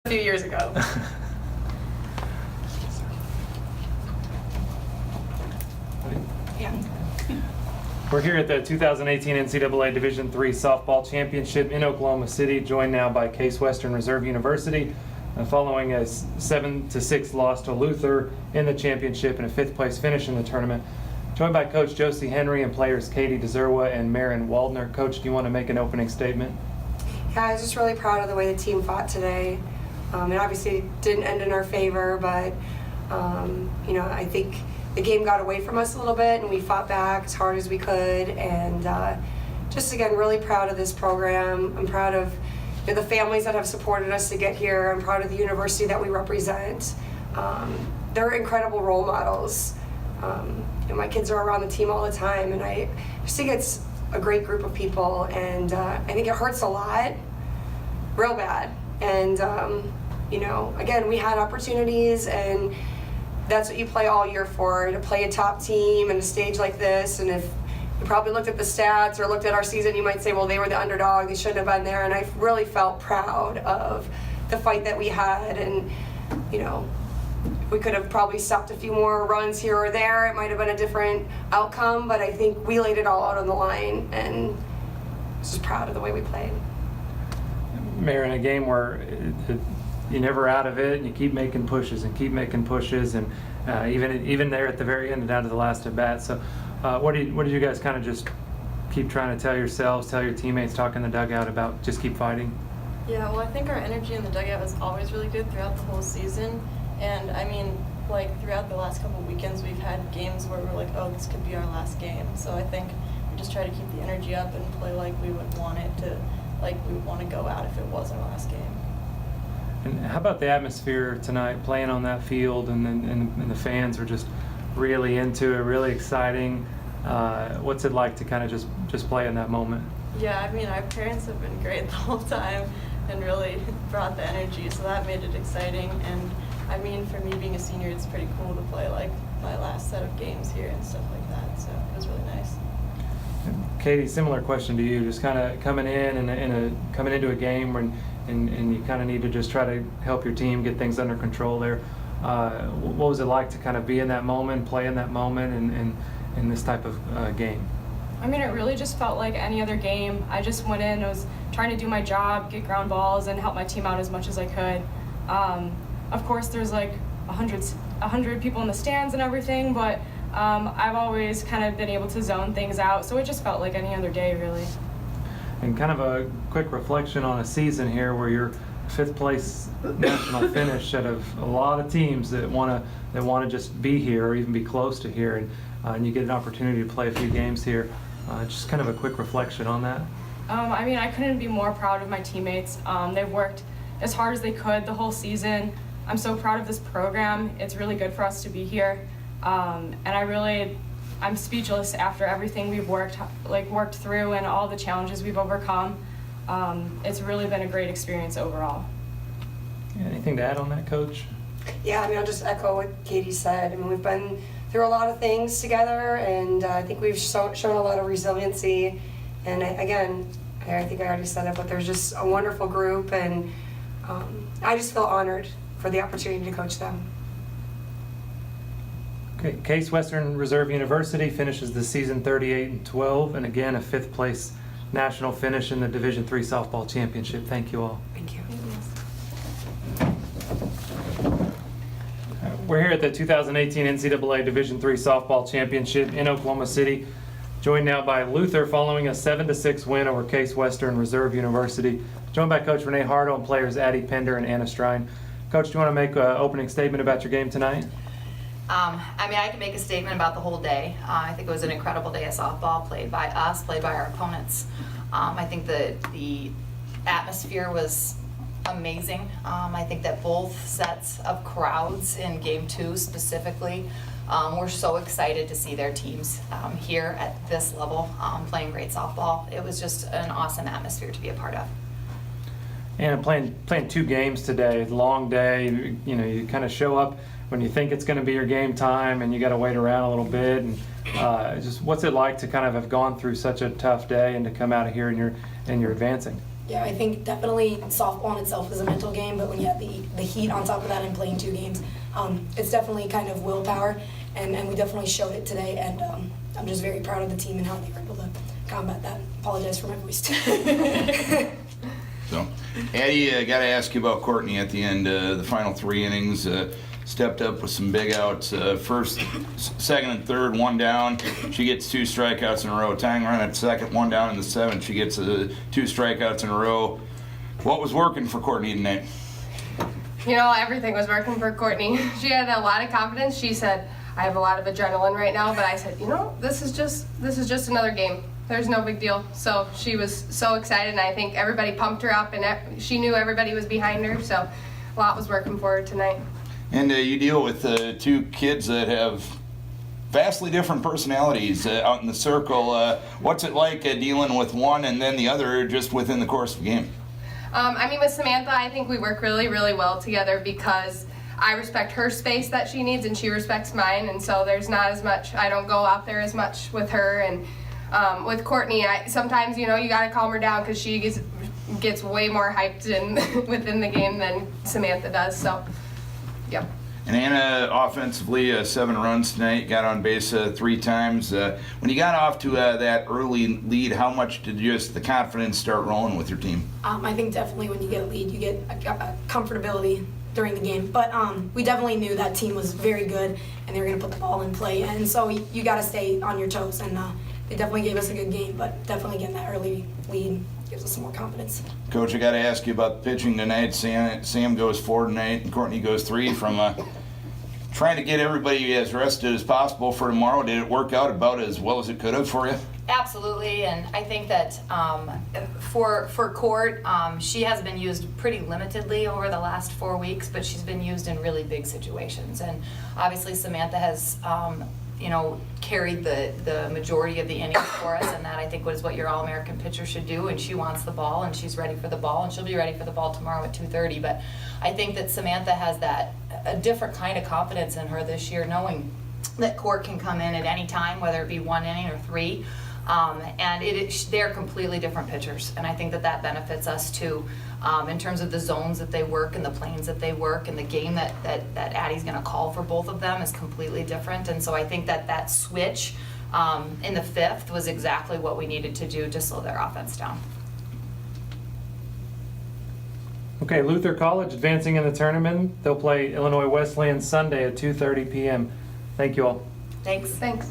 a few years ago. Yeah. We're here at the 2018 NCAA Division III Softball Championship in Oklahoma City, joined now by Case Western Reserve University, following a 7-6 loss to Luther in the championship and a 5th place finish in the tournament. Joined by Coach Josie Henry and players Katie DeZerwa and Marin Waldner. Coach, do you want to make an opening statement? Yeah, I was just really proud of the way the team fought today. It obviously didn't end in our favor, but I think the game got away from us a little bit, and we fought back as hard as we could. And just again, really proud of this program. I'm proud of the families that have supported us to get here. I'm proud of the university that we represent. They're incredible role models. My kids are around the team all the time, and I just think it's a great group of people, and I think it hurts a lot, real bad. And again, we had opportunities, and that's what you play all year for, to play a top team and a stage like this. And if you probably looked at the stats or looked at our season, you might say, well, they were the underdog, they shouldn't have been there. And I really felt proud of the fight that we had. And we could have probably stopped a few more runs here or there. It might have been a different outcome, but I think we laid it all out on the line, and I was just proud of the way we played. Marin, a game where you're never out of it, and you keep making pushes, and even there at the very end and down to the last at bat. So what did you guys kind of just keep trying to tell yourselves, tell your teammates, talk in the dugout about just keep fighting? Yeah, well, I think our energy in the dugout was always really good throughout the whole season. And I mean, throughout the last couple of weekends, we've had games where we're like, oh, this could be our last game. So I think we just try to keep the energy up and play like we would want it to, we would want to go out if it was our last game. And how about the atmosphere tonight, playing on that field, and the fans were just really into it, really exciting. What's it like to kind of just play in that moment? Yeah, I mean, our parents have been great the whole time and really brought the energy, so that made it exciting. And I mean, for me being a senior, it's pretty cool to play my last set of games here and stuff like that, so it was really nice. Katie, similar question to you, just kind of coming in and coming into a game and you kind of need to just try to help your team get things under control there. What was it like to kind of be in that moment, play in that moment, and in this type of game? I mean, it really just felt like any other game. I just went in, I was trying to do my job, get ground balls, and help my team out as much as I could. Of course, there's 100 people in the stands and everything, but I've always kind of been able to zone things out, so it just felt like any other day, really. And kind of a quick reflection on a season here where you're 5th place national finish out of a lot of teams that want to just be here or even be close to here, and you get an opportunity to play a few games here. Just kind of a quick reflection on that. I mean, I couldn't be more proud of my teammates. They've worked as hard as they could the whole season. I'm so proud of this program. It's really good for us to be here. And I'm speechless after everything we've worked through and all the challenges we've overcome. It's really been a great experience overall. Yeah, anything to add on that, Coach? Yeah, I mean, I'll just echo what Katie said. I mean, we've been through a lot of things together, and I think we've shown a lot of resiliency. And I think I already said it, but there's just a wonderful group, and I just feel honored for the opportunity to coach them. Okay, Case Western Reserve University finishes the season 38-12, and again a 5th place national finish in the Division III Softball Championship. Thank you all. Thank you. We're here at the 2018 NCAA Division III Softball Championship in Oklahoma City, joined now by Luther following a 7-6 win over Case Western Reserve University, joined by Coach Renee Hardo and players Addie Pender and Anna Strine. Coach, do you want to make an opening statement about your game tonight? I can make a statement about the whole day. I think it was an incredible day of softball played by us, played by our opponents. I think the atmosphere was amazing. I think that both sets of crowds in Game 2 specifically were so excited to see their teams here at this level playing great softball. It was just an awesome atmosphere to be a part of. And playing 2 games today, long day. You kind of show up when you think it's going to be your game time, and you got to wait around a little bit. And just what's it like to kind of have gone through such a tough day and to come out of here and you're advancing? Yeah, I think definitely softball in itself is a mental game, but when you have the heat on top of that and playing 2 games, it's definitely kind of willpower, and we definitely showed it today, and I'm just very proud of the team and how they were able to combat that. Apologize for my voice too. So, Addie, I got to ask you about Courtney at the end. The final 3 innings, stepped up with some big outs. First, second, and third, 1 down. She gets 2 strikeouts in a row. Tying run at second, 1 down in the 7th. She gets 2 strikeouts in a row. What was working for Courtney tonight? You know, everything was working for Courtney. She had a lot of confidence. She said, "I have a lot of adrenaline right now," but I said, "You know, this is just another game. There's no big deal." So she was so excited, and I think everybody pumped her up, and she knew everybody was behind her. So a lot was working for her tonight. And you deal with 2 kids that have vastly different personalities out in the circle. What's it like dealing with one and then the other just within the course of the game? I mean, with Samantha, I think we work really, really well together because I respect her space that she needs, and she respects mine, and so there's not as much, I don't go out there as much with her. And with Courtney, sometimes, you know, you gotta calm her down because she gets way more hyped within the game than Samantha does, so, yeah. And Anna, offensively, 7 runs tonight, got on base 3 times. When you got off to that early lead, how much did just the confidence start rolling with your team? I think definitely when you get a lead, you get a comfortability during the game. But we definitely knew that team was very good, and they were going to put the ball in play. And so you got to stay on your toes. And they definitely gave us a good game, but definitely getting that early lead gives us some more confidence. Coach, I got to ask you about the pitching tonight. Sam goes 4 tonight, and Courtney goes 3 from trying to get everybody as rested as possible for tomorrow. Did it work out about as well as it could have for you? Absolutely, and I think that for Court, she has been used pretty limitedly over the last 4 weeks, but she's been used in really big situations. And obviously Samantha has carried the majority of the innings for us, and that I think was what your All-American pitcher should do. And she wants the ball, and she's ready for the ball, and she'll be ready for the ball tomorrow at 2:30. But I think that Samantha has a different kind of confidence in her this year, knowing that Court can come in at any time, whether it be 1 inning or 3. And they're completely different pitchers, and I think that benefits us too, in terms of the zones that they work and the planes that they work, and the game that Addie's going to call for both of them is completely different. And so I think that switch in the 5th was exactly what we needed to do to slow their offense down. Okay, Luther College advancing in the tournament. They'll play Illinois Wesleyan Sunday at 2:30 p.m. Thank you all. Thanks. Thanks.